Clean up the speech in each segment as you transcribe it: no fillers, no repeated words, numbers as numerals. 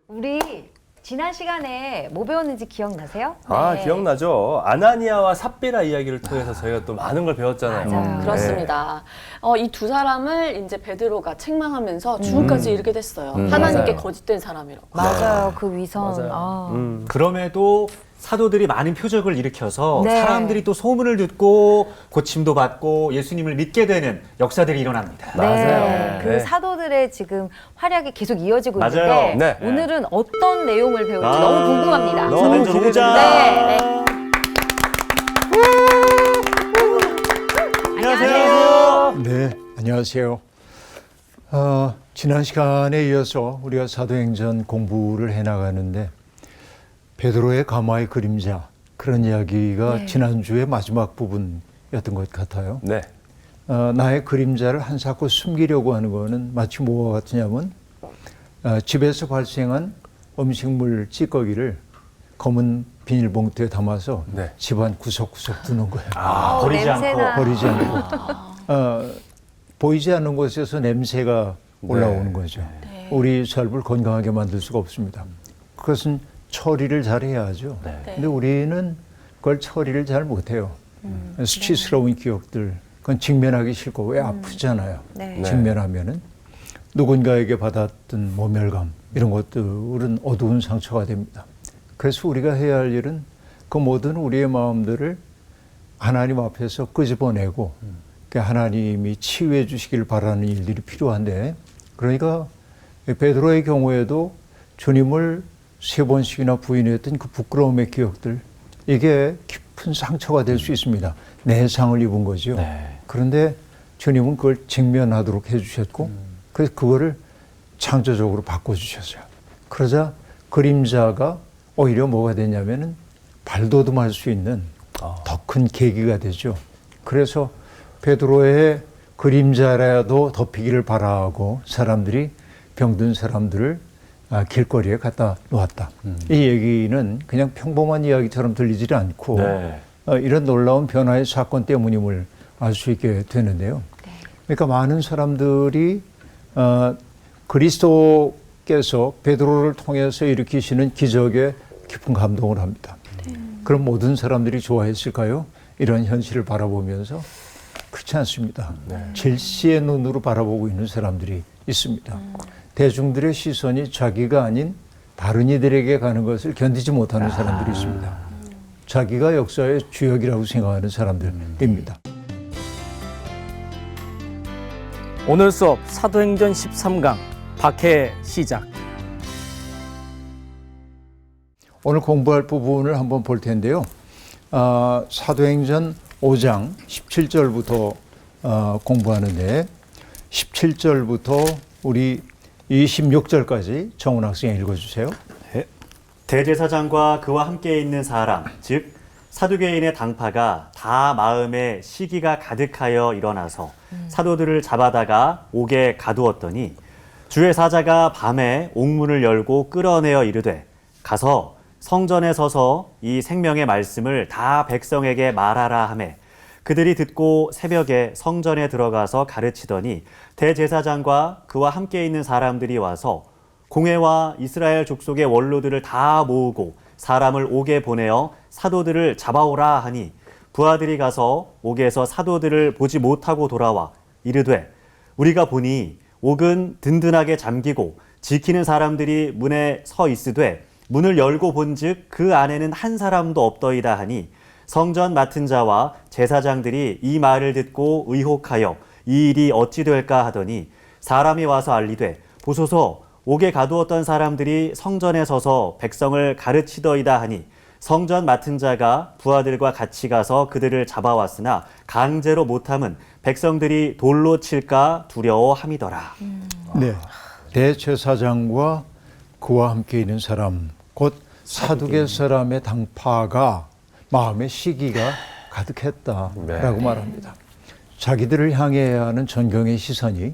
우리 지난 시간에 뭐 배웠는지 기억나세요? 아, 네. 기억나죠? 아나니아와 삽비라 이야기를 통해서 저희가 또 많은 걸 배웠잖아요. 맞아요. 그렇습니다. 이 두 사람을 이제 베드로가 책망하면서 죽음까지 이르게 됐어요. 하나님께 맞아요. 거짓된 사람이라고. 맞아요. 그 위선. 맞아요. 아. 그럼에도 사도들이 많은 표적을 일으켜서 네. 사람들이 또 소문을 듣고 고침도 받고 예수님을 믿게 되는 역사들이 일어납니다. 네. 맞아요. 그 네. 사도들의 지금 활약이 계속 이어지고 맞아요. 있는데 네. 오늘은 어떤 내용을 배울지 너무 궁금합니다. 너무 사도행전 기대됩니다. 5장. 네. 안녕하세요. 네, 안녕하세요. 지난 시간에 이어서 우리가 사도행전 공부를 해나가는데 베드로의 감화의 그림자 그런 이야기가 네. 지난주의 마지막 부분이었던 것 같아요. 네. 나의 그림자를 한사코 숨기려고 하는 것은 마치 뭐와 같으냐면 집에서 발생한 음식물 찌꺼기를 검은 비닐봉투에 담아서 네. 집안 구석구석 두는 거예요. 버리지 냄새나. 않고. 버리지 않고 보이지 않는 곳에서 냄새가 올라오는 거죠. 네. 우리 삶을 건강하게 만들 수가 없습니다. 그것은 처리를 잘 해야죠. 네. 근데 우리는 그걸 처리를 잘 못해요. 수치스러운 기억들, 그건 직면하기 싫고 왜 아프잖아요. 네. 직면하면은 누군가에게 받았던 모멸감 이런 것들은 어두운 상처가 됩니다. 그래서 우리가 해야 할 일은 그 모든 우리의 마음들을 하나님 앞에서 끄집어내고 하나님이 치유해 주시길 바라는 일들이 필요한데, 그러니까 베드로의 경우에도 주님을 3번씩이나 부인했던 그 부끄러움의 기억들, 이게 깊은 상처가 될 수 있습니다. 내상을 입은 거죠. 네. 그런데 주님은 그걸 직면하도록 해주셨고 그래서 그거를 창조적으로 바꿔주셨어요. 그러자 그림자가 오히려 뭐가 되냐면은 발돋움할 수 있는 더 큰 계기가 되죠. 그래서 베드로의 그림자라도 덮이기를 바라고 사람들이 병든 사람들을 길거리에 갖다 놓았다. 이 얘기는 그냥 평범한 이야기처럼 들리지 않고 네. 이런 놀라운 변화의 사건 때문임을 알 수 있게 되는데요. 그러니까 많은 사람들이 그리스도께서 베드로를 통해서 일으키시는 기적에 깊은 감동을 합니다. 그럼 모든 사람들이 좋아했을까요? 이런 현실을 바라보면서 그렇지 않습니다. 질시의 눈으로 바라보고 있는 사람들이 있습니다. 대중들의 시선이 자기가 아닌 다른 이들에게 가는 것을 견디지 못하는 사람들이 있습니다. 자기가 역사의 주역이라고 생각하는 사람들입니다. 오늘 수업 사도행전 13강 박해 시작. 오늘 공부할 부분을 한번 볼 텐데요. 사도행전 5장 17절부터 공부하는데 17절부터 우리 26절까지 정훈 학생이 읽어주세요. 대제사장과 그와 함께 있는 사람, 즉 사두개인의 당파가 다 마음에 시기가 가득하여 일어나서 사도들을 잡아다가 옥에 가두었더니 주의 사자가 밤에 옥문을 열고 끌어내어 이르되 가서 성전에 서서 이 생명의 말씀을 다 백성에게 말하라 하매 그들이 듣고 새벽에 성전에 들어가서 가르치더니 대제사장과 그와 함께 있는 사람들이 와서 공회와 이스라엘 족속의 원로들을 다 모으고 사람을 옥에 보내어 사도들을 잡아오라 하니 부하들이 가서 옥에서 사도들을 보지 못하고 돌아와 이르되 우리가 보니 옥은 든든하게 잠기고 지키는 사람들이 문에 서 있으되 문을 열고 본즉 그 안에는 한 사람도 없더이다 하니 성전 맡은 자와 제사장들이 이 말을 듣고 의혹하여 이 일이 어찌 될까 하더니 사람이 와서 알리되 보소서 옥에 가두었던 사람들이 성전에 서서 백성을 가르치더이다 하니 성전 맡은 자가 부하들과 같이 가서 그들을 잡아왔으나 강제로 못함은 백성들이 돌로 칠까 두려워함이더라. 네, 대제사장과 그와 함께 있는 사람, 곧 사두개 사람의 당파가 마음에 시기가 가득했다라고 말합니다. 자기들을 향해야 하는 존경의 시선이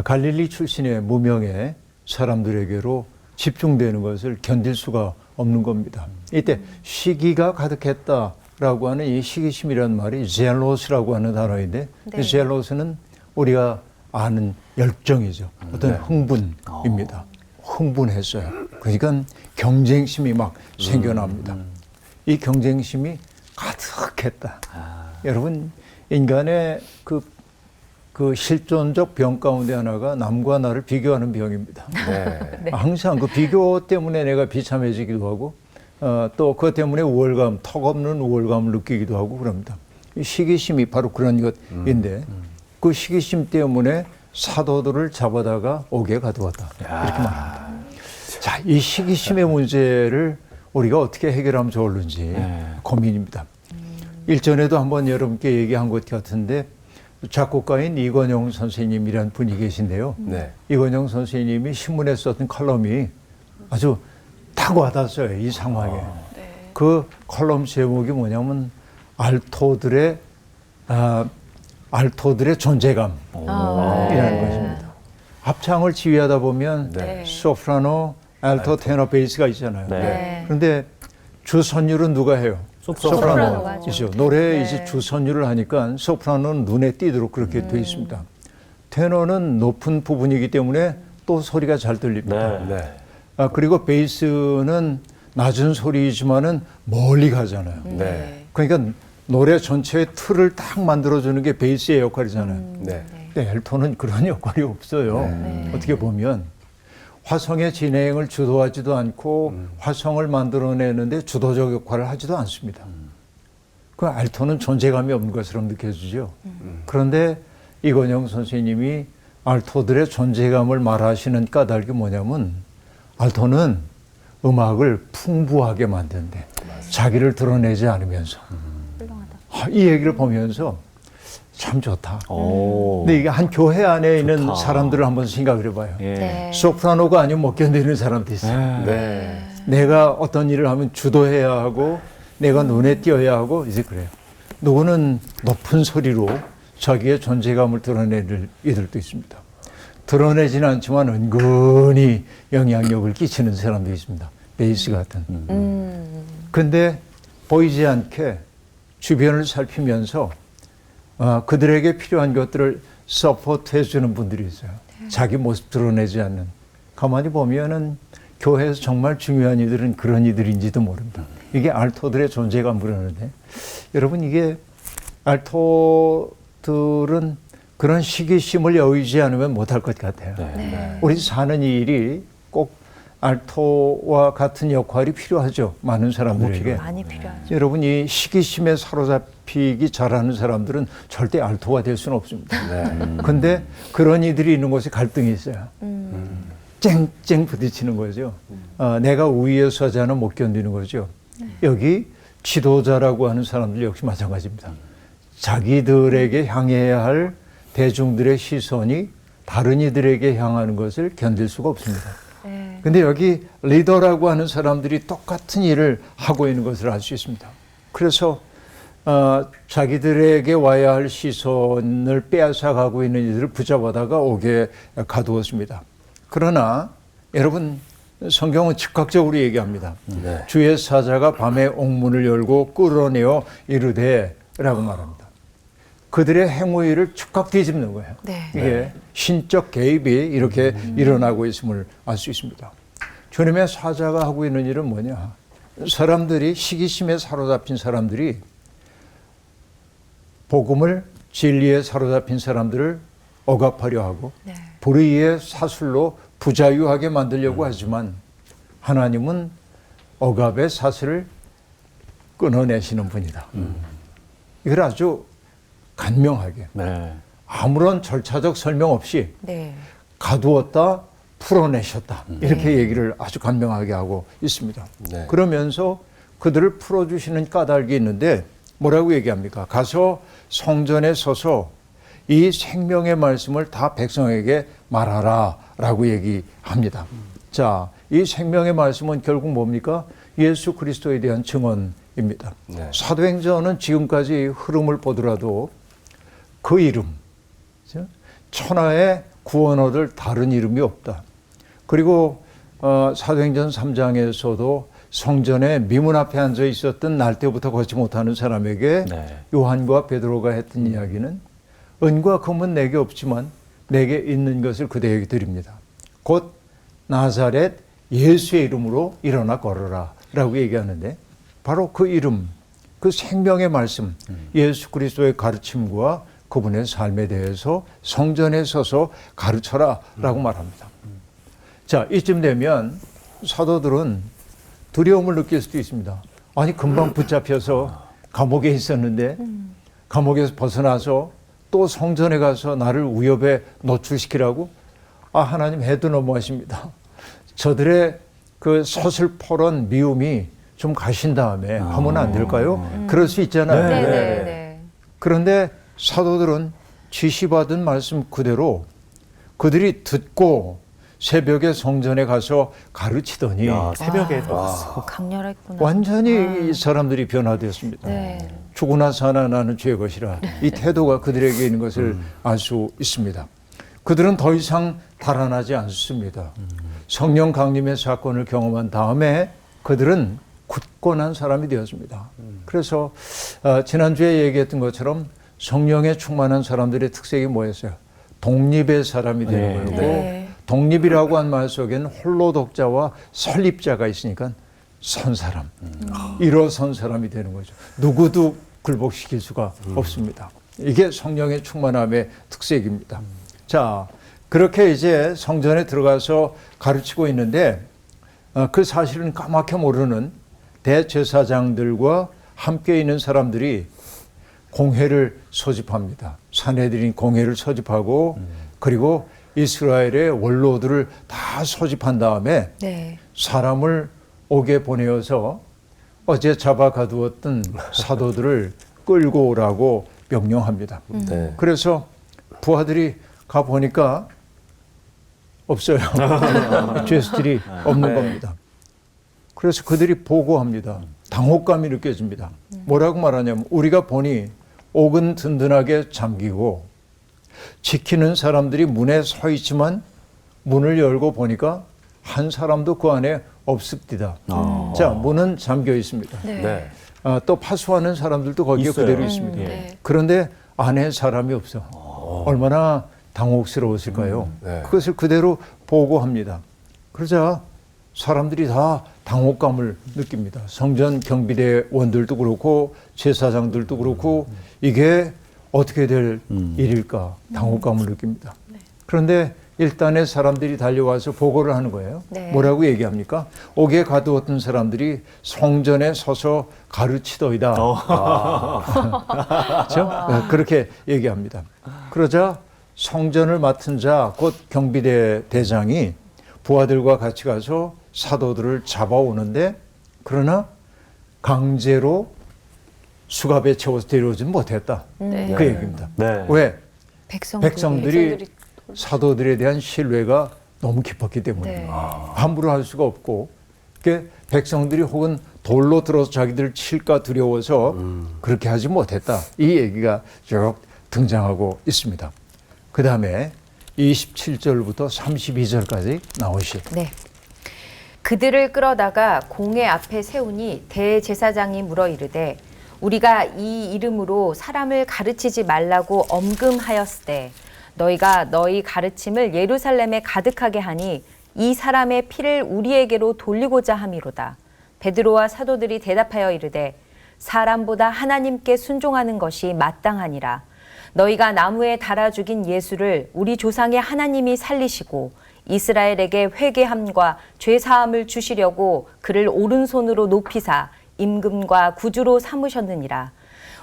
갈릴리 출신의 무명의 사람들에게로 집중되는 것을 견딜 수가 없는 겁니다. 이때 시기가 가득했다라고 하는 이 시기심이라는 말이 젤로스라고 하는 단어인데 네. 젤로스는 우리가 아는 열정이죠. 어떤 흥분입니다. 흥분했어요. 그러니까 경쟁심이 막 생겨납니다. 이 경쟁심이 가득했다. 여러분, 인간의 그 실존적 병 가운데 하나가 남과 나를 비교하는 병입니다. 네. 항상 그 비교 때문에 내가 비참해지기도 하고 또 그것 때문에 우월감, 턱없는 우월감을 느끼기도 하고 그럽니다. 이 시기심이 바로 그런 것인데 그 시기심 때문에 사도들을 잡아다가 옥에 가두었다. 이렇게 말합니다. 자, 이 시기심의 문제를 우리가 어떻게 해결하면 좋을지 고민입니다. 일전에도 한번 여러분께 얘기한 것 같은데 작곡가인 이건영 선생님이라는 분이 계신데요. 네. 이건영 선생님이 신문에 썼던 칼럼이 아주 딱 와닿았어요. 이 상황에. 그 칼럼 제목이 뭐냐면 알토들의 존재감이라는 것입니다. 합창을 지휘하다 보면 네. 소프라노, 알토, 테너, 베이스가 있잖아요. 네. 그런데 주선율은 누가 해요? 소프라노가 하죠. 이죠. 노래에 네. 이제 주선율을 하니까 소프라노는 눈에 띄도록 그렇게 돼 있습니다. 테너는 높은 부분이기 때문에 또 소리가 잘 들립니다. 네. 그리고 베이스는 낮은 소리이지만은 멀리 가잖아요. 네. 그러니까 노래 전체의 틀을 딱 만들어주는 게 베이스의 역할이잖아요. 네. 근데 엘토는 그런 역할이 없어요. 어떻게 보면 화성의 진행을 주도하지도 않고 화성을 만들어내는데 주도적 역할을 하지도 않습니다. 그 알토는 존재감이 없는 것처럼 느껴지죠. 그런데 이건영 선생님이 알토들의 존재감을 말하시는 까닭이 뭐냐면 알토는 음악을 풍부하게 만드는데 자기를 드러내지 않으면서 이 얘기를 보면서 참 좋다. 근데 이게 한 교회 안에 있는 사람들을 한번 생각을 해봐요. 네. 소프라노가 아니면 못 견디는 사람도 있어요. 네. 내가 어떤 일을 하면 주도해야 하고 내가 눈에 띄어야 하고 이제 그래요. 누구는 높은 소리로 자기의 존재감을 드러내는 이들도 있습니다. 드러내지는 않지만 은근히 영향력을 끼치는 사람도 있습니다. 베이스 같은. 근데 보이지 않게 주변을 살피면서 그들에게 필요한 것들을 서포트해 주는 분들이 있어요. 자기 모습 드러내지 않는. 가만히 보면은 교회에서 정말 중요한 이들은 그런 이들인지도 모릅니다. 이게 알토들의 존재감 그러는데 여러분 이게 알토들은 그런 시기심을 여의지 않으면 못할 것 같아요. 우리 사는 이 일이 꼭 알토와 같은 역할이 필요하죠. 많은 사람들에게. 많이 필요하죠. 여러분 이 시기심에 사로잡히기 잘하는 사람들은 절대 알토가 될 수는 없습니다. 근데 그런 이들이 있는 곳에 갈등이 있어요. 쨍쨍 부딪히는 거죠. 내가 우위에 서자는 못 견디는 거죠. 여기 지도자라고 하는 사람들 역시 마찬가지입니다. 자기들에게 향해야 할 대중들의 시선이 다른 이들에게 향하는 것을 견딜 수가 없습니다. 근데 여기 리더라고 하는 사람들이 똑같은 일을 하고 있는 것을 알 수 있습니다. 그래서 자기들에게 와야 할 시선을 빼앗아가고 있는 이들을 붙잡아다가 옥에 가두었습니다. 그러나 여러분 성경은 즉각적으로 얘기합니다. 네. 주의 사자가 밤에 옥문을 열고 끌어내어 이르되 라고 말합니다. 그들의 행위를 즉각 뒤집는 거예요. 네. 이게 신적 개입이 이렇게 일어나고 있음을 알 수 있습니다. 주님의 사자가 하고 있는 일은 뭐냐? 사람들이 시기심에 사로잡힌 사람들이 복음을 진리에 사로잡힌 사람들을 억압하려 하고 네. 불의의 사슬로 부자유하게 만들려고 하지만 하나님은 억압의 사슬을 끊어내시는 분이다. 이걸 아주 간명하게 아무런 절차적 설명 없이 네. 가두었다 풀어내셨다 이렇게 얘기를 아주 간명하게 하고 있습니다. 네. 그러면서 그들을 풀어주시는 까닭이 있는데 뭐라고 얘기합니까? 가서 성전에 서서 이 생명의 말씀을 다 백성에게 말하라 라고 얘기합니다. 자, 이 생명의 말씀은 결국 뭡니까? 예수 그리스도에 대한 증언입니다. 네. 사도행전은 지금까지 흐름을 보더라도 그 이름, 천하에 구원 얻을 다른 이름이 없다. 그리고 사도행전 3장에서도 성전에 미문 앞에 앉아 있었던 날 때부터 걷지 못하는 사람에게 요한과 베드로가 했던 이야기는 은과 금은 내게 없지만 내게 있는 것을 그대에게 드립니다. 곧 나사렛 예수의 이름으로 일어나 걸어라 라고 얘기하는데 바로 그 이름, 그 생명의 말씀, 예수 그리스도의 가르침과 그분의 삶에 대해서 성전에 서서 가르쳐라 라고 말합니다. 자, 이쯤 되면 사도들은 두려움을 느낄 수도 있습니다. 아니, 금방 붙잡혀서 감옥에 있었는데 감옥에서 벗어나서 또 성전에 가서 나를 위협에 노출시키라고? 아, 하나님 해도 너무하십니다. 저들의 그 서슬퍼런 미움이 좀 가신 다음에 하면 안 될까요? 그럴 수 있잖아요. 네네네. 그런데 사도들은 지시받은 말씀 그대로 그들이 듣고 새벽에 성전에 가서 가르치더니 야, 새벽에 들어갔어. 강렬했구나. 완전히 이 사람들이 변화되었습니다. 네. 죽으나 사나 나는 죄의 것이라 이 태도가 그들에게 있는 것을 알 수 있습니다. 그들은 더 이상 달아나지 않습니다. 성령 강림의 사건을 경험한 다음에 그들은 굳건한 사람이 되었습니다. 그래서 지난주에 얘기했던 것처럼 성령에 충만한 사람들의 특색이 뭐였어요? 독립의 사람이 되는 거고 네. 독립이라고 한 말 속에는 홀로 독자와 설립자가 있으니까 선 사람, 일어선 사람이 되는 거죠. 누구도 굴복시킬 수가 없습니다. 이게 성령의 충만함의 특색입니다. 자, 그렇게 이제 성전에 들어가서 가르치고 있는데 그 사실은 까맣게 모르는 대제사장들과 함께 있는 사람들이 공회를 소집합니다. 산헤드린 공회를 소집하고 그리고 이스라엘의 원로들을 다 소집한 다음에 네. 사람을 옥에 보내어서 어제 잡아 가두었던 사도들을 끌고 오라고 명령합니다. 네. 그래서 부하들이 가 보니까 없어요. 죄수들이 없는 겁니다. 그래서 그들이 보고합니다. 당혹감이 느껴집니다. 뭐라고 말하냐면 우리가 보니 옥은 든든하게 잠기고 지키는 사람들이 문에 서 있지만 문을 열고 보니까 한 사람도 그 안에 없습니다. 자, 문은 잠겨 있습니다. 네. 네. 또 파수하는 사람들도 거기에 있어요. 그대로 있습니다. 네. 그런데 안에 사람이 없어. 얼마나 당혹스러웠을까요? 네. 그것을 그대로 보고합니다. 그러자 사람들이 다 당혹감을 느낍니다. 성전 경비대원들도 그렇고 제사장들도 그렇고 이게 어떻게 될 일일까 당혹감을 느낍니다. 그런데 일단의 사람들이 달려와서 보고를 하는 거예요. 네. 뭐라고 얘기합니까? 옥에 가두었던 사람들이 성전에 서서 가르치더이다. 그렇죠? 네, 그렇게 얘기합니다. 그러자 성전을 맡은 자, 곧 경비대 대장이 부하들과 같이 가서 사도들을 잡아오는데 그러나 강제로 수갑에 채워서 데려오지는 못했다. 네. 그 얘기입니다. 네. 왜? 백성들이. 백성들이 사도들에 대한 신뢰가 너무 깊었기 때문에 네. 함부로 할 수가 없고 그러니까 백성들이 혹은 돌로 들어서 자기들을 칠까 두려워서 그렇게 하지 못했다. 이 얘기가 쭉 등장하고 있습니다. 그 다음에 27절부터 32절까지 나오시. 네. 그들을 끌어다가 공회 앞에 세우니 대제사장이 물어 이르되 우리가 이 이름으로 사람을 가르치지 말라고 엄금하였으되 너희가 너희 가르침을 예루살렘에 가득하게 하니 이 사람의 피를 우리에게로 돌리고자 함이로다. 베드로와 사도들이 대답하여 이르되 사람보다 하나님께 순종하는 것이 마땅하니라. 너희가 나무에 달아 죽인 예수를 우리 조상의 하나님이 살리시고 이스라엘에게 회개함과 죄사함을 주시려고 그를 오른손으로 높이사 임금과 구주로 삼으셨느니라.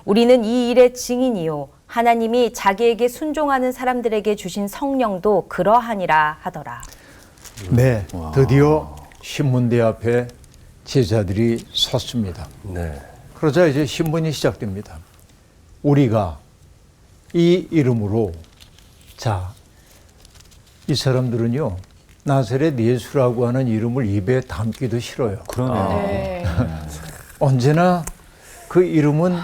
우리는 이 일의 증인이요 하나님이 자기에게 순종하는 사람들에게 주신 성령도 그러하니라 하더라. 네, 드디어 신문대 앞에 제자들이 섰습니다. 네. 그러자 이제 신문이 시작됩니다. 우리가 이 이름으로 자, 이 사람들은요 나사렛 예수라고 하는 이름을 입에 담기도 싫어요. 네. 언제나 그 이름은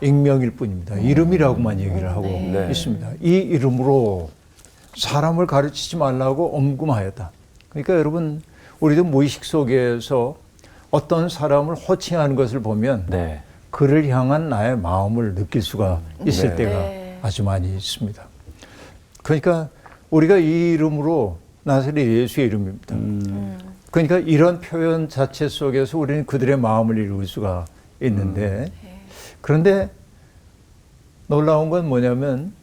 익명일 뿐입니다. 이름이라고만 얘기를 하고 네. 있습니다. 이 이름으로 사람을 가르치지 말라고 엄금하였다. 그러니까 여러분 우리도 무의식 속에서 어떤 사람을 호칭하는 것을 보면 네. 그를 향한 나의 마음을 느낄 수가 있을 네. 때가 네. 아주 많이 있습니다. 그러니까 우리가 이 이름으로 나사렛 예수의 이름입니다. 그러니까 이런 표현 자체 속에서 우리는 그들의 마음을 읽을 수가 있는데 그런데 놀라운 건 뭐냐면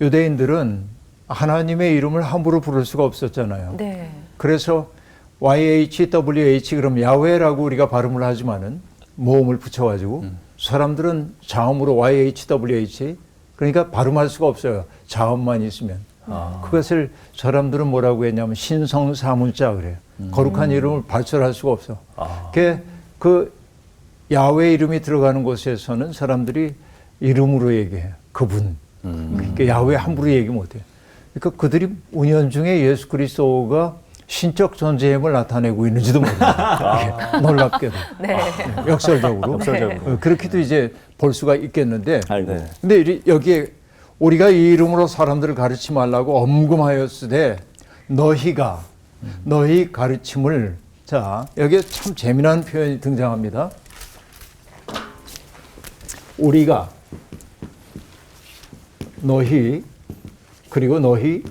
유대인들은 하나님의 이름을 함부로 부를 수가 없었잖아요. 네. 그래서 YHWH 그럼 야훼라고 우리가 발음을 하지만은 모음을 붙여가지고 사람들은 자음으로 YHWH 그러니까 발음할 수가 없어요. 자음만 있으면. 그것을 사람들은 뭐라고 했냐면 신성사문자 그래요. 거룩한 이름을 발설할 수가 없어. 그 야훼 이름이 들어가는 곳에서는 사람들이 이름으로 얘기해요. 그분. 그러니까 야훼 함부로 얘기 못해요. 그러니까 그들이 운연중에 예수 그리스도가 신적 존재임을 나타내고 있는지도 모릅니다. 놀랍게도. 네. 역설적으로. 그렇게도 이제 볼 수가 있겠는데. 아이고. 근데 여기에 우리가 이 이름으로 사람들을 가르치지 말라고 엄금하였으되 너희가 너희 가르침을 자 여기에 참 재미난 표현이 등장합니다. 우리가 너희 그리고 너희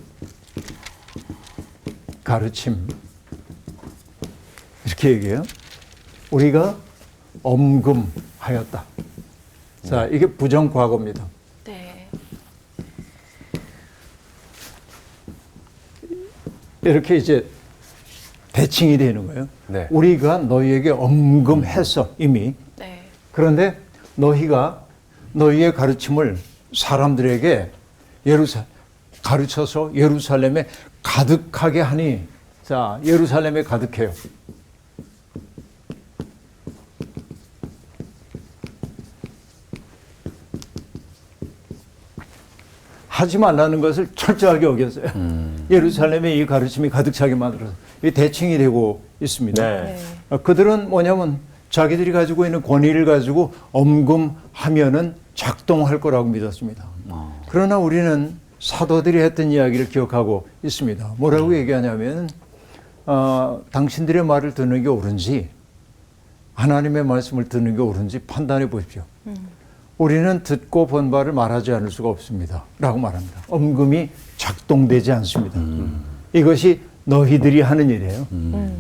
가르침 이렇게 얘기해요. 우리가 엄금하였다. 자 이게 부정과거입니다. 네. 이렇게 이제 대칭이 되는 거예요. 네. 우리가 너희에게 엄금했어 이미. 네. 그런데 너희가 너희의 가르침을 사람들에게 가르쳐서 예루살렘에 가득하게 하니 자 예루살렘에 가득해요. 하지 말라는 것을 철저하게 어겼어요. 예루살렘에 이 가르침이 가득 차게 만들어서 이 대칭이 되고 있습니다. 네. 그들은 뭐냐면 자기들이 가지고 있는 권위를 가지고 엄금하면은 작동할 거라고 믿었습니다. 그러나 우리는 사도들이 했던 이야기를 기억하고 있습니다. 뭐라고 얘기하냐면 당신들의 말을 듣는 게 옳은지 하나님의 말씀을 듣는 게 옳은지 판단해 보십시오. 우리는 듣고 본 바를 말하지 않을 수가 없습니다. 라고 말합니다. 엄금이 작동되지 않습니다. 이것이 너희들이 하는 일이에요.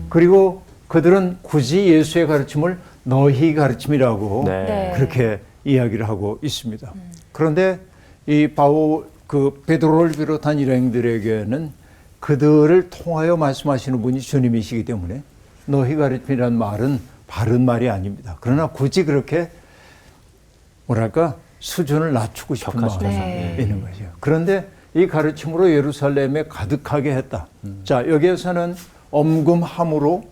그리고 그들은 굳이 예수의 가르침을 너희 가르침이라고 네. 그렇게 이야기를 하고 있습니다. 그런데 이 베드로를 비롯한 일행들에게는 그들을 통하여 말씀하시는 분이 주님이시기 때문에 너희 가르침이라는 말은 바른 말이 아닙니다. 그러나 굳이 그렇게 뭐랄까 수준을 낮추고 싶은 마음이 네. 있는 거죠. 그런데 이 가르침으로 예루살렘에 가득하게 했다. 자 여기에서는 엄금함으로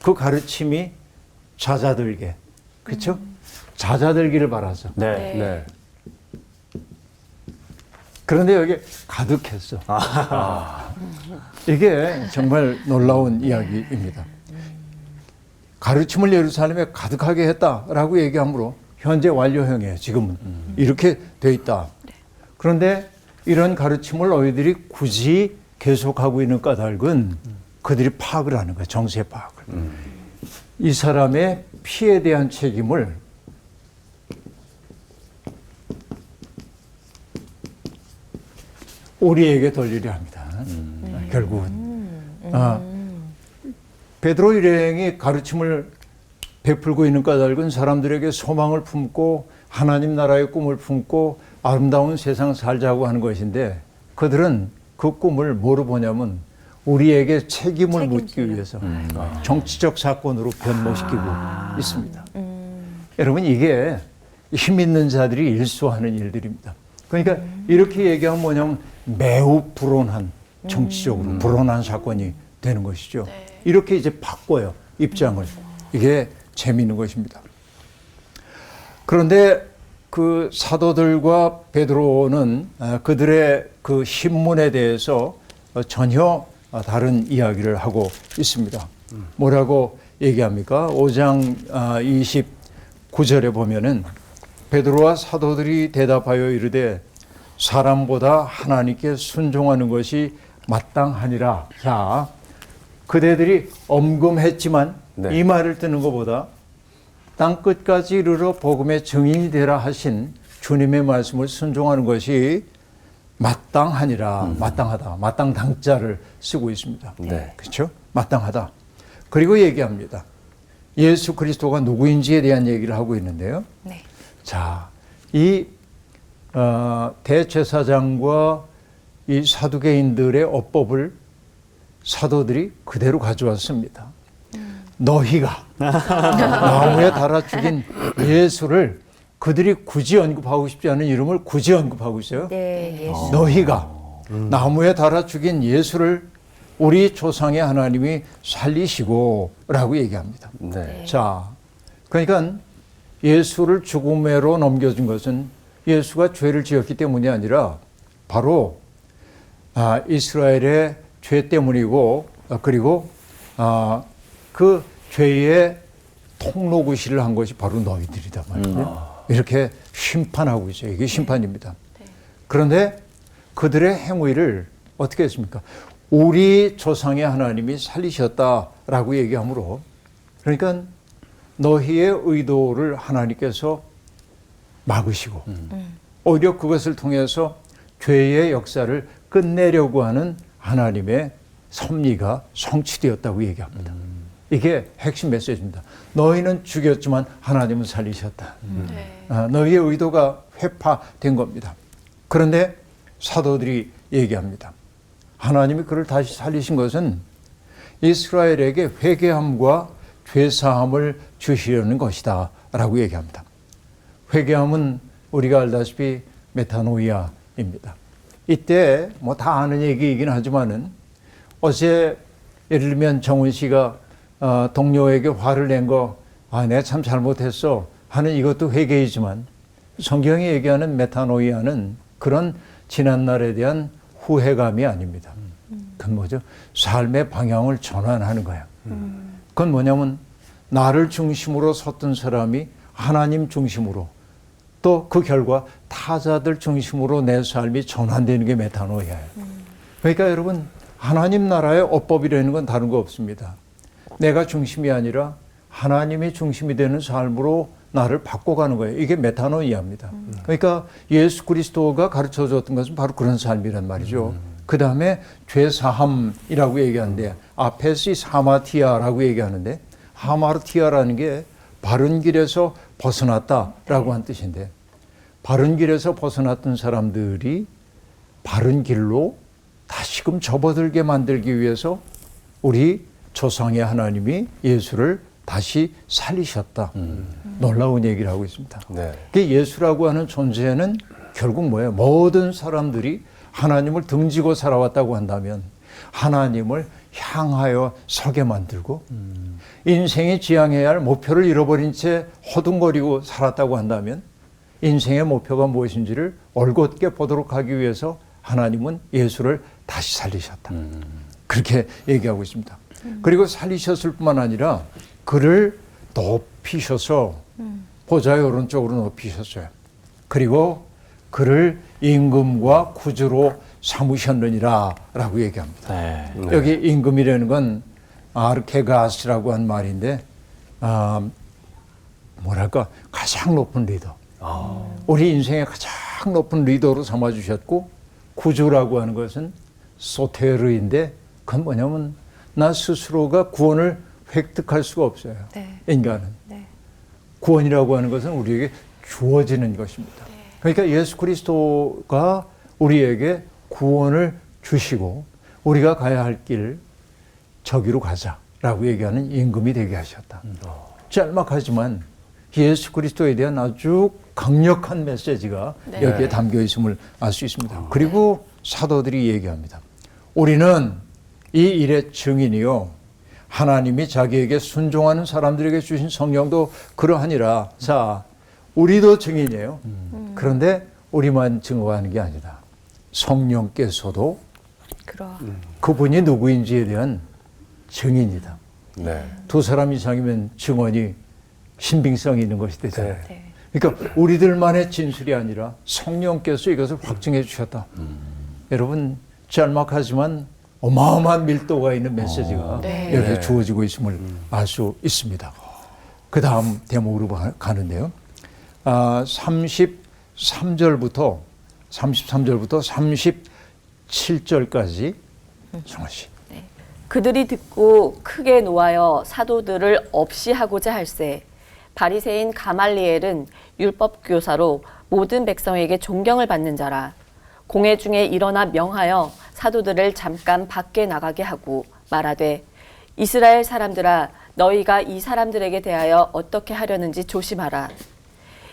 그 가르침이 잦아들게 그렇죠? 잦아들기를 바라서. 네. 네. 그런데 여기 가득했어. 이게 정말 놀라운 이야기입니다. 가르침을 예루살렘에 가득하게 했다라고 얘기하므로 현재 완료형이에요. 지금은 이렇게 돼 있다. 그런데 이런 가르침을 너희들이 굳이 계속하고 있는 까닭은 그들이 파악을 하는 거예요. 정세 파악을. 이 사람의 피에 대한 책임을 우리에게 돌리려 합니다. 결국은. 베드로 일행이 가르침을 베풀고 있는 까닭은 사람들에게 소망을 품고 하나님 나라의 꿈을 품고 아름다운 세상 살자고 하는 것인데 그들은 그 꿈을 뭐로 보냐면 우리에게 책임을 묻기 위해서 정치적 사건으로 변모시키고 있습니다. 여러분 이게 힘 있는 자들이 일소하는 일들입니다. 그러니까 이렇게 얘기하면 뭐냐면 매우 불온한 정치적으로 불온한 사건이 되는 것이죠. 네. 이렇게 이제 바꿔요 입장을. 이게 재미있는 것입니다. 그런데 그 사도들과 베드로는 그들의 그 신문에 대해서 전혀 다른 이야기를 하고 있습니다. 뭐라고 얘기합니까? 5장 29절에 보면은 베드로와 사도들이 대답하여 이르되 사람보다 하나님께 순종하는 것이 마땅하니라. 자, 그대들이 엄금했지만 네. 이 말을 듣는 것보다 땅 끝까지 이르러 복음의 증인이 되라 하신 주님의 말씀을 순종하는 것이 마땅하니라, 마땅하다, 마땅당자를 쓰고 있습니다. 네. 그렇죠? 마땅하다. 그리고 얘기합니다. 예수 그리스도가 누구인지에 대한 얘기를 하고 있는데요. 네. 자, 이 대제사장과 이 사두개인들의 어법을 사도들이 그대로 가져왔습니다. 너희가 나무에 달아 죽인 예수를 그들이 굳이 언급하고 싶지 않은 이름을 굳이 언급하고 있어요. 네, 예수. 너희가 나무에 달아 죽인 예수를 우리 조상의 하나님이 살리시고 라고 얘기합니다. 네. 자, 그러니까 예수를 죽음으로 넘겨준 것은 예수가 죄를 지었기 때문이 아니라 바로 이스라엘의 죄 때문이고 그리고 그 죄의 통로구시를 한 것이 바로 너희들이다 말이에요. 이렇게 심판하고 있어요. 이게 심판입니다. 그런데 그들의 행위를 어떻게 했습니까? 우리 조상의 하나님이 살리셨다라고 얘기하므로 그러니까 너희의 의도를 하나님께서 막으시고 오히려 그것을 통해서 죄의 역사를 끝내려고 하는 하나님의 섭리가 성취되었다고 얘기합니다. 이게 핵심 메시지입니다. 너희는 죽였지만 하나님은 살리셨다. 너희의 의도가 회파된 겁니다. 그런데 사도들이 얘기합니다. 하나님이 그를 다시 살리신 것은 이스라엘에게 회개함과 죄사함을 주시려는 것이다 라고 얘기합니다. 회개함은 우리가 알다시피 메타노이아입니다. 이때 뭐 다 아는 얘기이긴 하지만은 어제 예를 들면 정훈 씨가 동료에게 화를 낸 거, 내가 참 잘못했어 하는 이것도 회개이지만 성경이 얘기하는 메타노이아는 그런 지난날에 대한 후회감이 아닙니다. 그건 뭐죠? 삶의 방향을 전환하는 거야. 그건 뭐냐면 나를 중심으로 섰던 사람이 하나님 중심으로 또 그 결과 타자들 중심으로 내 삶이 전환되는 게 메타노이아예요. 그러니까 여러분 하나님 나라의 어법이라는 건 다른 거 없습니다. 내가 중심이 아니라 하나님이 중심이 되는 삶으로 나를 바꿔가는 거예요. 이게 메타노이아입니다. 그러니까 예수 그리스도가 가르쳐 줬던 것은 바로 그런 삶이란 말이죠. 그 다음에 죄사함이라고 얘기하는데 아페시스 하마티아라고 얘기하는데 하마르티아라는 게 바른 길에서 벗어났다라고 한 뜻인데 바른 길에서 벗어났던 사람들이 바른 길로 다시금 접어들게 만들기 위해서 우리 조상의 하나님이 예수를 다시 살리셨다. 놀라운 얘기를 하고 있습니다. 네. 예수라고 하는 존재는 결국 뭐예요? 모든 사람들이 하나님을 등지고 살아왔다고 한다면 하나님을 향하여 서게 만들고 인생이 지향해야 할 목표를 잃어버린 채 허둥거리고 살았다고 한다면 인생의 목표가 무엇인지를 올곧게 보도록 하기 위해서 하나님은 예수를 다시 살리셨다. 그렇게 얘기하고 있습니다. 그리고 살리셨을 뿐만 아니라 그를 높이셔서 보좌의 오른쪽으로 높이셨어요. 그리고 그를 임금과 구주로 삼으셨느니라 라고 얘기합니다. 네. 여기 임금이라는 건 아르케가스라고 한 말인데 뭐랄까 가장 높은 리더. 우리 인생의 가장 높은 리더로 삼아주셨고 구주라고 하는 것은 소테르인데 그건 뭐냐면 나 스스로가 구원을 획득할 수가 없어요. 네. 인간은. 네. 구원이라고 하는 것은 우리에게 주어지는 것입니다. 그러니까 예수 그리스도가 우리에게 구원을 주시고 우리가 가야 할 길 저기로 가자라고 얘기하는 임금이 되게 하셨다. 짤막하지만 예수 그리스도에 대한 아주 강력한 메시지가 네. 여기에 담겨 있음을 알 수 있습니다. 그리고 사도들이 얘기합니다. 우리는 이 일의 증인이요. 하나님이 자기에게 순종하는 사람들에게 주신 성령도 그러하니라. 자, 우리도 증인이에요. 그런데 우리만 증거하는 게 아니다. 성령께서도 그분이 누구인지에 대한 증인이다. 네. 두 사람 이상이면 증언이 신빙성이 있는 것이 되잖아요. 네. 그러니까 우리들만의 진술이 아니라 성령께서 이것을 확증해 주셨다. 여러분 짤막하지만 어마어마한 밀도가 있는 메시지가 네. 여기에 네. 주어지고 있음을 알 수 있습니다. 그 다음 대목으로 가는데요. 33절부터 33절부터 37절까지 정원 씨. 그들이 듣고 크게 노하여 사도들을 없이 하고자 할세 바리새인 가말리엘은 율법 교사로 모든 백성에게 존경을 받는 자라. 공회 중에 일어나 명하여 사도들을 잠깐 밖에 나가게 하고 말하되 이스라엘 사람들아 너희가 이 사람들에게 대하여 어떻게 하려는지 조심하라.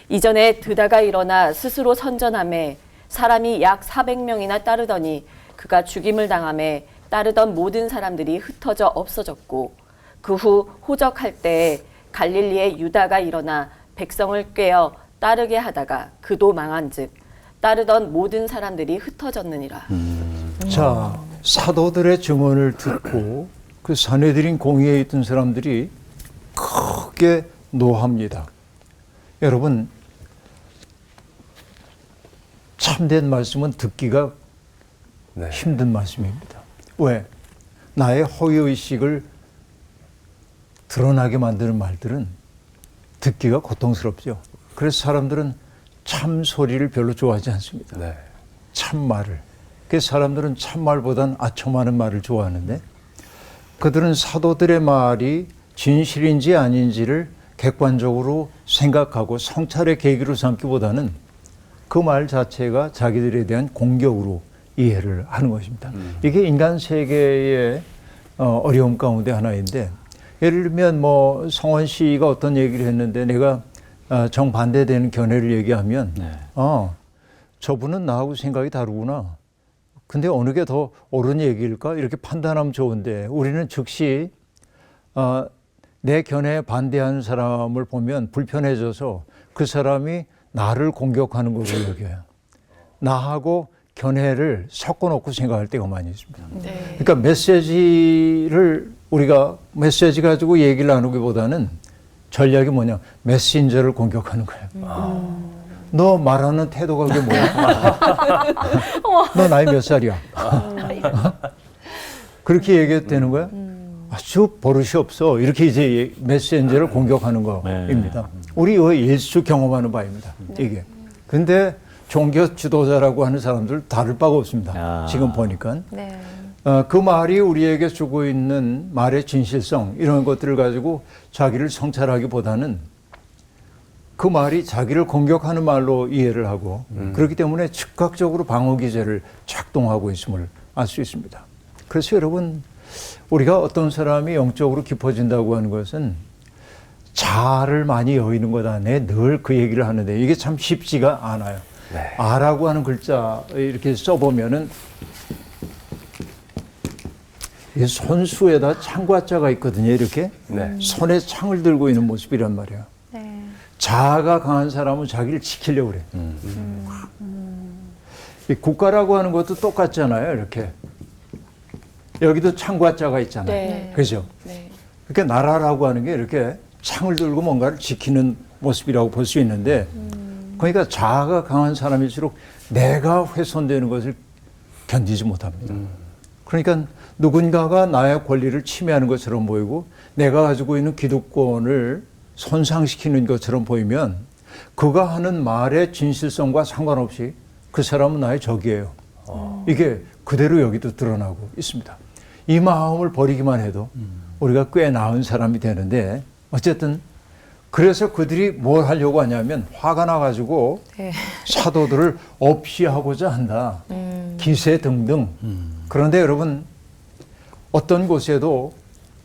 이전에 드다가 일어나 스스로 선전하매 사람이 약 400명이나 따르더니 그가 죽임을 당하매 따르던 모든 사람들이 흩어져 없어졌고 그 후 호적할 때에 갈릴리의 유다가 일어나 백성을 꾀어 따르게 하다가 그도 망한즉 따르던 모든 사람들이 흩어졌느니라. 자, 사도들의 증언을 듣고 그 사내들인 공회에 있던 사람들이 크게 노합니다. 여러분, 참된 말씀은 듣기가 네. 힘든 말씀입니다. 왜? 나의 허위의식을 드러나게 만드는 말들은 듣기가 고통스럽죠. 그래서 사람들은 참 소리를 별로 좋아하지 않습니다. 네. 참말을. 그래서 사람들은 참말보단 아첨하는 말을 좋아하는데 그들은 사도들의 말이 진실인지 아닌지를 객관적으로 생각하고 성찰의 계기로 삼기보다는 그 말 자체가 자기들에 대한 공격으로 이해를 하는 것입니다. 이게 인간 세계의 어려움 가운데 하나인데 예를 들면 뭐 성원 씨가 어떤 얘기를 했는데 내가 정반대되는 견해를 얘기하면 저분은 나하고 생각이 다르구나. 근데 어느 게 더 옳은 얘기일까? 이렇게 판단하면 좋은데 우리는 즉시 내 견해에 반대하는 사람을 보면 불편해져서 그 사람이 나를 공격하는 걸로 여겨요. 나하고 견해를 섞어놓고 생각할 때가 많이 있습니다. 네. 그러니까 우리가 메시지 가지고 얘기를 나누기보다는 전략이 뭐냐? 메신저를 공격하는 거예요. 너 말하는 태도가 그게 뭐야? 너 나이 몇 살이야? 그렇게 얘기해도 되는 거야? 아주 버릇이 없어. 이렇게 이제 메신저를 공격하는 거입니다. 우리 일수 경험하는 바입니다. 이게. 근데 종교 지도자라고 하는 사람들 다를 바가 없습니다. 지금 보니까. 네. 그 말이 우리에게 주고 있는 말의 진실성 이런 것들을 가지고 자기를 성찰하기보다는 그 말이 자기를 공격하는 말로 이해를 하고 그렇기 때문에 즉각적으로 방어 기제를 작동하고 있음을 알 수 있습니다. 그래서 여러분 우리가 어떤 사람이 영적으로 깊어진다고 하는 것은 자아를 많이 여의는 거다. 내 늘 그 얘기를 하는데 이게 참 쉽지가 않아요. 네. 아라고 하는 글자 이렇게 써보면은 이 손수에다 창과자가 있거든요. 이렇게 네. 손에 창을 들고 있는 모습이란 말이에요. 네. 자아가 강한 사람은 자기를 지키려고 그래요. 이 국가라고 하는 것도 똑같잖아요. 이렇게 여기도 창과자가 있잖아요. 네. 그죠? 네. 그러니까 나라라고 하는 게 이렇게 창을 들고 뭔가를 지키는 모습이라고 볼 수 있는데 그러니까 자아가 강한 사람일수록 내가 훼손되는 것을 견디지 못합니다. 그러니까 누군가가 나의 권리를 침해하는 것처럼 보이고 내가 가지고 있는 기득권을 손상시키는 것처럼 보이면 그가 하는 말의 진실성과 상관없이 그 사람은 나의 적이에요. 이게 그대로 여기도 드러나고 있습니다. 이 마음을 버리기만 해도 우리가 꽤 나은 사람이 되는데 어쨌든 그래서 그들이 뭘 하려고 하냐면 화가 나가지고 네. 사도들을 없이 하고자 한다. 기세 등등. 그런데 여러분 어떤 곳에도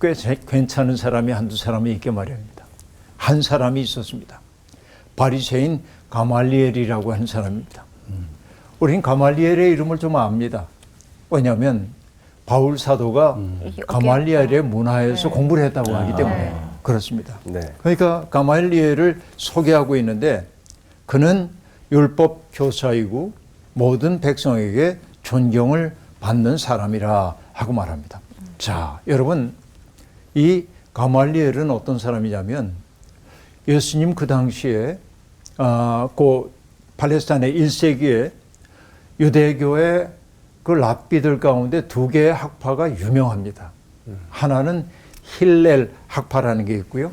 꽤 괜찮은 사람이 한두 사람이 있게 마련입니다. 한 사람이 있었습니다. 바리새인 가말리엘이라고 하는 사람입니다. 우리는 가말리엘의 이름을 좀 압니다. 왜냐하면 바울 사도가 가말리엘의 문화에서 공부를 했다고 하기 때문에 그렇습니다. 네. 그러니까 가말리엘을 소개하고 있는데 그는 율법 교사이고 모든 백성에게 존경을 받는 사람이라 하고 말합니다. 자, 여러분 이 가말리엘은 어떤 사람이냐면 예수님 그 당시에 그 팔레스타인의 1세기에 유대교의 그 랍비들 가운데 두 개의 학파가 유명합니다. 하나는 힐렐 학파라는 게 있고요.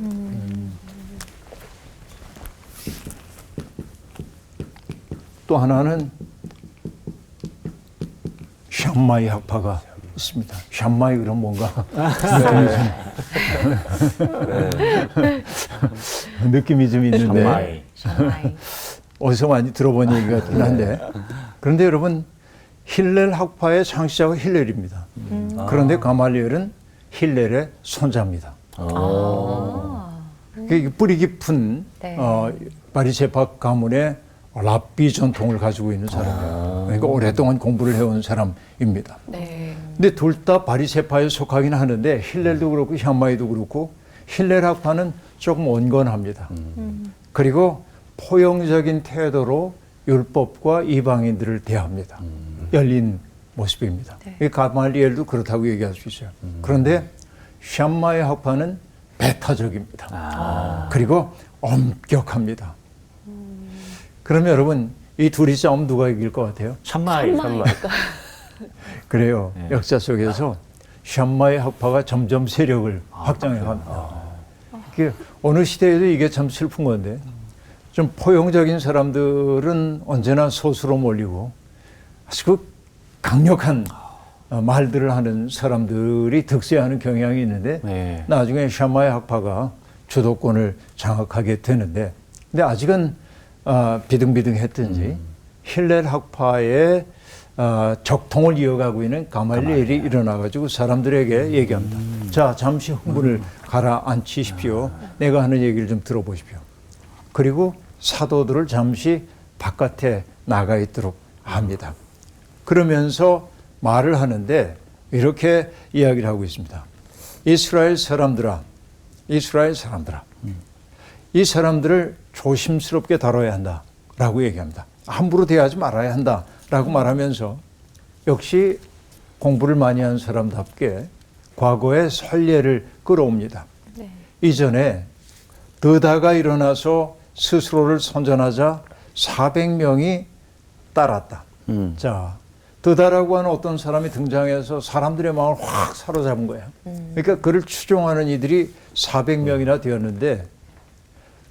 또 하나는 샴마이 학파가 있습니다. 샴마이 그럼 뭔가 느낌이 좀 있는데 샴마이. 샴마이. 어디서 많이 들어본 얘기 같긴 한데 그런데 여러분 힐렐 학파의 창시자가 힐렐입니다. 그런데 가말리엘은 힐렐의 손자입니다. 그 뿌리 깊은 네. 바리새파 가문의 랍비 전통을 가지고 있는 사람이에요. 그러니까 오랫동안 공부를 해온 사람입니다. 네. 근데 둘 다 바리새파에 속하긴 하는데 힐렐도 그렇고 샴마이도 그렇고 힐렐 학파는 조금 온건합니다. 그리고 포용적인 태도로 율법과 이방인들을 대합니다. 열린 모습입니다. 이 가말리엘도 그렇다고 얘기할 수 있어요. 그런데 샴마이 학파는 배타적입니다. 그리고 엄격합니다. 그러면 여러분 이 둘이 싸움 누가 이길 것 같아요? 샴마이. 그래요. 역사 속에서 샴마이 학파가 점점 세력을 확장해 갑니다. 이게 어느 시대에도 이게 참 슬픈 건데 좀 포용적인 사람들은 언제나 소수로 몰리고 아주 그 강력한 말들을 하는 사람들이 득세하는 경향이 있는데 네. 나중에 샴마이 학파가 주도권을 장악하게 되는데 근데 아직은 비등비등했든지 힐렐 학파의 적통을 이어가고 있는 가말리엘이 일어나가지고 사람들에게 얘기합니다. 자, 잠시 흥분을 가라앉히십시오. 내가 하는 얘기를 좀 들어보십시오. 그리고 사도들을 잠시 바깥에 나가 있도록 합니다. 그러면서 말을 하는데 이렇게 이야기를 하고 있습니다. 이스라엘 사람들아, 이 사람들을 조심스럽게 다뤄야 한다라고 얘기합니다. 함부로 대하지 말아야 한다라고 말하면서 역시 공부를 많이 한 사람답게 과거의 선례를 끌어옵니다. 네. 이전에 드다가 일어나서 스스로를 선전하자 400명이 따랐다. 자, 드다라고 하는 어떤 사람이 등장해서 사람들의 마음을 확 사로잡은 거예요. 그러니까 그를 추종하는 이들이 400명이나 되었는데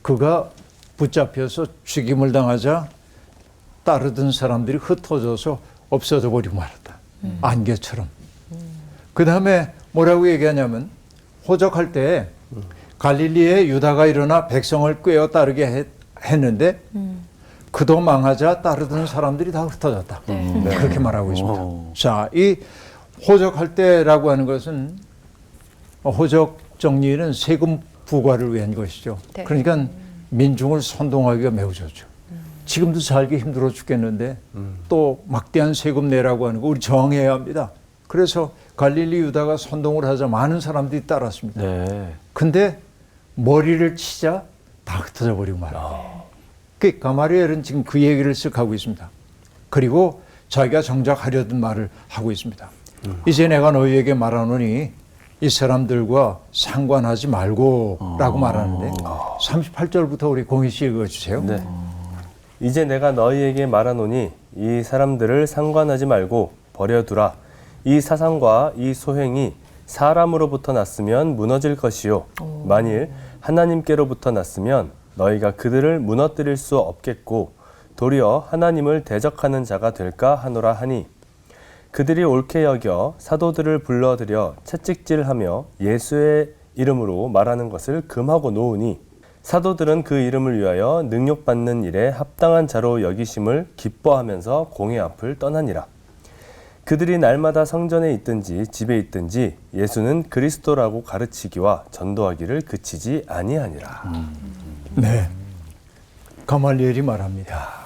그가 붙잡혀서 죽임을 당하자 따르던 사람들이 흩어져서 없어져 버리고 말았다. 안개처럼. 그 다음에 뭐라고 얘기하냐면 호적할 때 갈릴리에 유다가 일어나 백성을 꿰어 따르게 했는데 그도 망하자 따르던 사람들이 다 흩어졌다. 그렇게 말하고 있습니다. 자, 이 호적할 때라고 하는 것은 호적 정리는 세금 부과를 위한 것이죠. 네. 그러니까 민중을 선동하기가 매우 좋죠. 지금도 살기 힘들어 죽겠는데 또 막대한 세금 내라고 하는 거 우리 저항해야 합니다. 그래서 갈릴리 유다가 선동을 하자 많은 사람들이 따랐습니다. 네. 근데 머리를 치자 다 흩어져 버리고 말아요. 그 가말리엘은 지금 그 얘기를 쓱 하고 있습니다. 그리고 자기가 정작 하려던 말을 하고 있습니다. 이제 내가 너희에게 말하노니 이 사람들과 상관하지 말고 라고 말하는데 38절부터 우리 공희 씨 읽어주세요. 네. 이제 내가 너희에게 말하노니 이 사람들을 상관하지 말고 버려두라. 이 사상과 이 소행이 사람으로부터 났으면 무너질 것이요. 만일 하나님께로부터 났으면 너희가 그들을 무너뜨릴 수 없겠고 도리어 하나님을 대적하는 자가 될까 하노라 하니 그들이 옳게 여겨 사도들을 불러들여 채찍질하며 예수의 이름으로 말하는 것을 금하고 놓으니 사도들은 그 이름을 위하여 능욕받는 일에 합당한 자로 여기심을 기뻐하면서 공회 앞을 떠나니라. 그들이 날마다 성전에 있든지 집에 있든지 예수는 그리스도라고 가르치기와 전도하기를 그치지 아니하니라. 네. 가말리엘이 말합니다.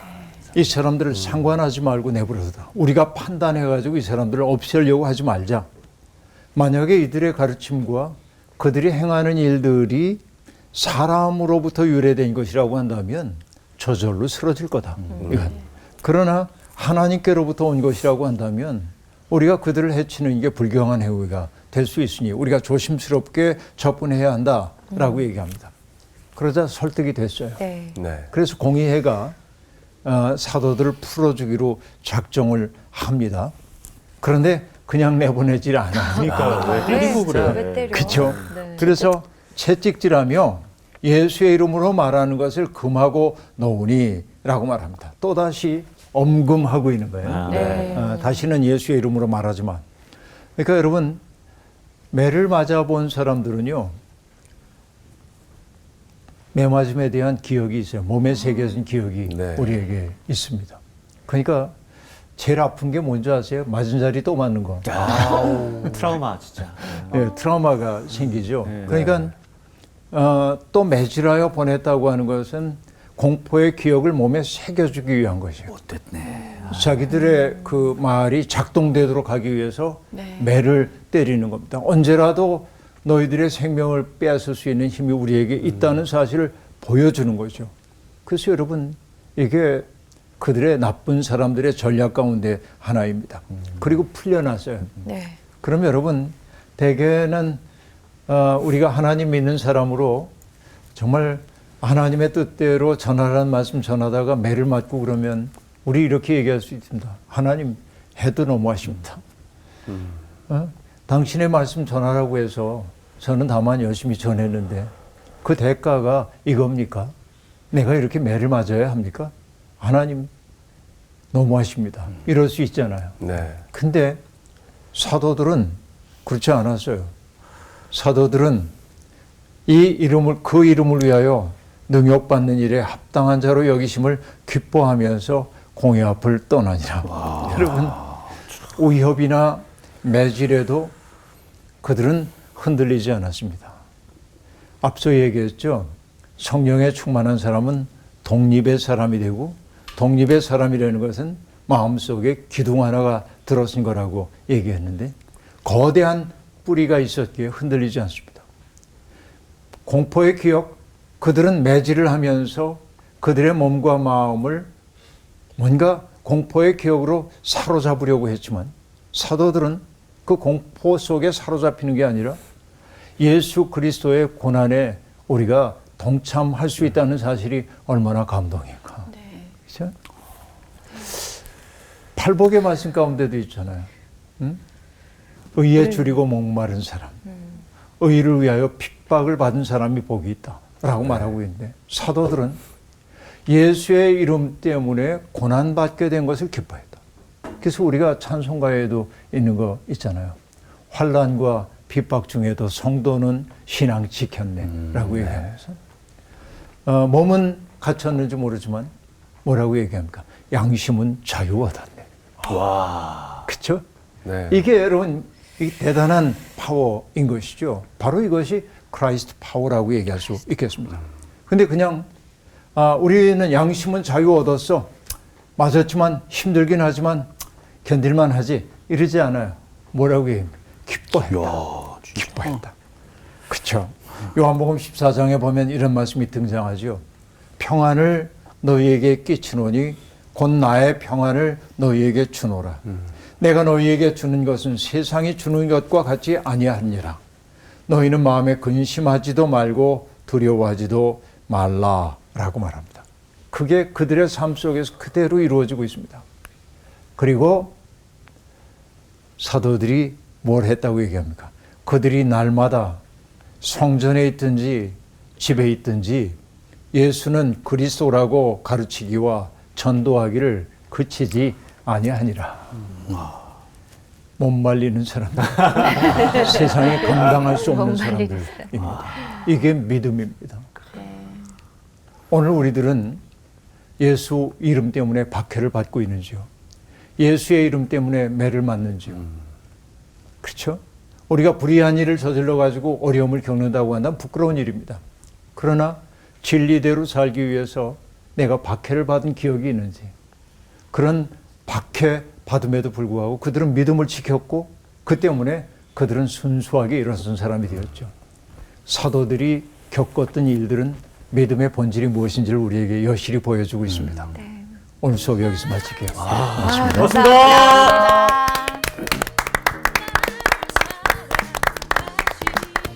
이 사람들을 상관하지 말고 내버려두라. 우리가 판단해가지고 이 사람들을 없애려고 하지 말자. 만약에 이들의 가르침과 그들이 행하는 일들이 사람으로부터 유래된 것이라고 한다면 저절로 쓰러질 거다. 이건. 그러나 하나님께로부터 온 것이라고 한다면 우리가 그들을 해치는 게 불경한 행위가 될 수 있으니 우리가 조심스럽게 접근해야 한다라고 얘기합니다. 그러자 설득이 됐어요. 네. 네. 그래서 공의회가 사도들을 풀어주기로 작정을 합니다. 그런데 그냥 내보내질 않으니까. 왜 때리고 그래. 왜 때려? 그렇죠. 네. 그래서 채찍질하며 예수의 이름으로 말하는 것을 금하고 놓으니라고 말합니다. 또다시 엄금하고 있는 거예요. 아, 네. 다시는 예수의 이름으로 말하지만. 그러니까 여러분, 매를 맞아본 사람들은요, 매 맞음에 대한 기억이 있어요. 몸에 새겨진 기억이 네. 우리에게 있습니다. 그러니까 제일 아픈 게 뭔지 아세요? 맞은 자리 또 맞는 거. 트라우마 진짜. 네, 트라우마가 생기죠. 네. 그러니까 또 매질하여 보냈다고 하는 것은 공포의 기억을 몸에 새겨주기 위한 것이에요. 자기들의 그 말이 작동되도록 하기 위해서 네. 매를 때리는 겁니다. 언제라도 너희들의 생명을 빼앗을 수 있는 힘이 우리에게 있다는 사실을 보여주는 거죠. 그래서 여러분, 이게 그들의 나쁜 사람들의 전략 가운데 하나입니다. 그리고 풀려났어요. 네. 그럼 여러분, 대개는 우리가 하나님 믿는 사람으로 정말 하나님의 뜻대로 전하라는 말씀 전하다가 매를 맞고 그러면 우리 이렇게 얘기할 수 있습니다. 하나님, 해도 너무하십니다. 당신의 말씀 전하라고 해서 저는 다만 열심히 전했는데 그 대가가 이겁니까? 내가 이렇게 매를 맞아야 합니까? 하나님, 너무하십니다. 이럴 수 있잖아요. 네. 근데 사도들은 그렇지 않았어요. 사도들은 그 이름을 위하여 능욕받는 일에 합당한 자로 여기심을 기뻐하면서 공의 앞을 떠나니라. 여러분, 위협이나 매질에도 그들은 흔들리지 않았습니다. 앞서 얘기했죠. 성령에 충만한 사람은 독립의 사람이 되고, 독립의 사람이라는 것은 마음속에 기둥 하나가 들어선 거라고 얘기했는데, 거대한 뿌리가 있었기에 흔들리지 않습니다. 공포의 기억, 그들은 매질을 하면서 그들의 몸과 마음을 뭔가 공포의 기억으로 사로잡으려고 했지만, 사도들은 그 공포 속에 사로잡히는 게 아니라 예수 그리스도의 고난에 우리가 동참할 수 있다는 사실이 얼마나 감동인가. 그렇죠? 팔복의 말씀 가운데도 있잖아요. 응? 의에 줄이고 목마른 사람, 의를 위하여 핍박을 받은 사람이 복이 있다라고 말하고 있는데, 사도들은 예수의 이름 때문에 고난받게 된 것을 기뻐했다. 그래서 우리가 찬송가에도 있는 거 있잖아요. 환난과 핍박 중에도 성도는 신앙 지켰네라고 얘기하면서 몸은 갇혔는지 모르지만 뭐라고 얘기합니까? 양심은 자유 얻었네. 와. 그렇죠? 네. 이게 여러분, 이 대단한 파워인 것이죠. 바로 이것이 크라이스트 파워라고 얘기할 수 있겠습니다. 근데 그냥 우리는 양심은 자유 얻었어. 맞았지만 힘들긴 하지만 견딜만 하지. 이러지 않아요. 뭐라고 얘기합니까? 기뻐했다. 기뻐했다. 그렇죠. 요한복음 14장에 보면 이런 말씀이 등장하죠. 평안을 너희에게 끼치노니 곧 나의 평안을 너희에게 주노라. 내가 너희에게 주는 것은 세상이 주는 것과 같이 아니하니라. 너희는 마음에 근심하지도 말고 두려워하지도 말라라고 말합니다. 그게 그들의 삶 속에서 그대로 이루어지고 있습니다. 그리고 사도들이 뭘 했다고 얘기합니까? 그들이 날마다 성전에 있든지 집에 있든지 예수는 그리스도라고 가르치기와 전도하기를 그치지 아니하니라. 못 말리는 사람들, 세상에 감당할 수 없는 사람들입니다. 이게 믿음입니다. 오늘 우리들은 예수 이름 때문에 박해를 받고 있는지요? 예수의 이름 때문에 매를 맞는지요? 그렇죠? 우리가 불의한 일을 저질러 가지고 어려움을 겪는다고 한다면 부끄러운 일입니다. 그러나 진리대로 살기 위해서 내가 박해를 받은 기억이 있는지, 그런 박해 받음에도 불구하고 그들은 믿음을 지켰고 그 때문에 그들은 순수하게 일어선 사람이 되었죠. 사도들이 겪었던 일들은 믿음의 본질이 무엇인지를 우리에게 여실히 보여주고 있습니다. 오늘 수업 여기서 마칠게요. 감사합니다.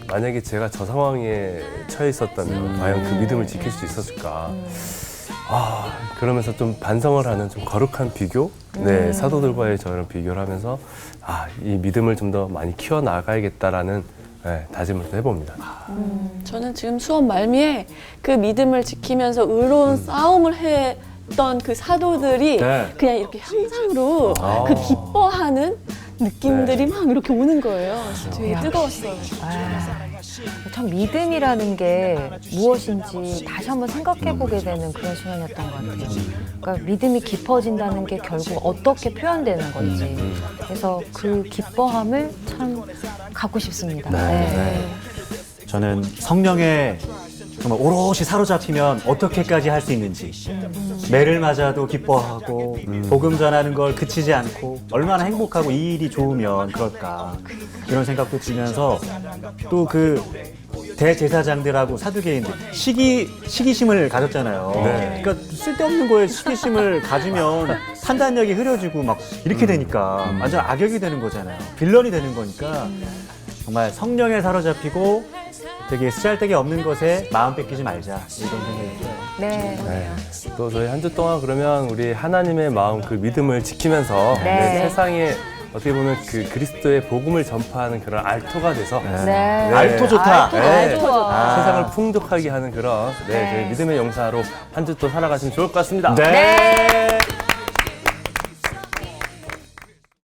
만약에 제가 저 상황에 처해 있었다면 과연 그 믿음을 지킬 수 있었을까? 그러면서 좀 반성을 하는 좀 거룩한 비교? 네, 사도들과의 저런 비교를 하면서 이 믿음을 좀 더 많이 키워 나가야겠다라는 다짐을 해봅니다. 저는 지금 수업 말미에 그 믿음을 지키면서 의로운 싸움을 봤던 그 사도들이 네. 그냥 이렇게 형상으로 아. 그 기뻐하는 느낌들이 막 이렇게 오는 거예요. 되게 야. 뜨거웠어요. 참 믿음이라는 게 무엇인지 다시 한번 생각해 보게 되는 그런 시간이었던 것 같아요. 그러니까 믿음이 깊어진다는 게 결국 어떻게 표현되는 건지. 그래서 그 기뻐함을 참 갖고 싶습니다. 네. 저는 성령에 정말 오롯이 사로잡히면 어떻게까지 할 수 있는지, 매를 맞아도 기뻐하고 복음 전하는 걸 그치지 않고 얼마나 행복하고 이 일이 좋으면 그럴까, 이런 생각도 들면서 또 그 대제사장들하고 사두개인들 시기심을 가졌잖아요. 네. 그러니까 쓸데없는 거에 시기심을 가지면 판단력이 흐려지고 막 이렇게 되니까 완전 악역이 되는 거잖아요. 빌런이 되는 거니까 정말 성령에 사로잡히고 되게 쓰잘데기 없는 것에 마음 뺏기지 말자, 이런 생각이 들어요. 네. 네. 또 저희 한 주 동안 그러면 우리 하나님의 마음 그 믿음을 지키면서 네. 네, 세상에 어떻게 보면 그 그리스도의 복음을 전파하는 그런 알토가 돼서 네. 알토 좋다. 알토, 네. 알토 좋다. 세상을 풍족하게 하는 그런 네. 저희 믿음의 용사로 한 주 또 살아가시면 좋을 것 같습니다. 네.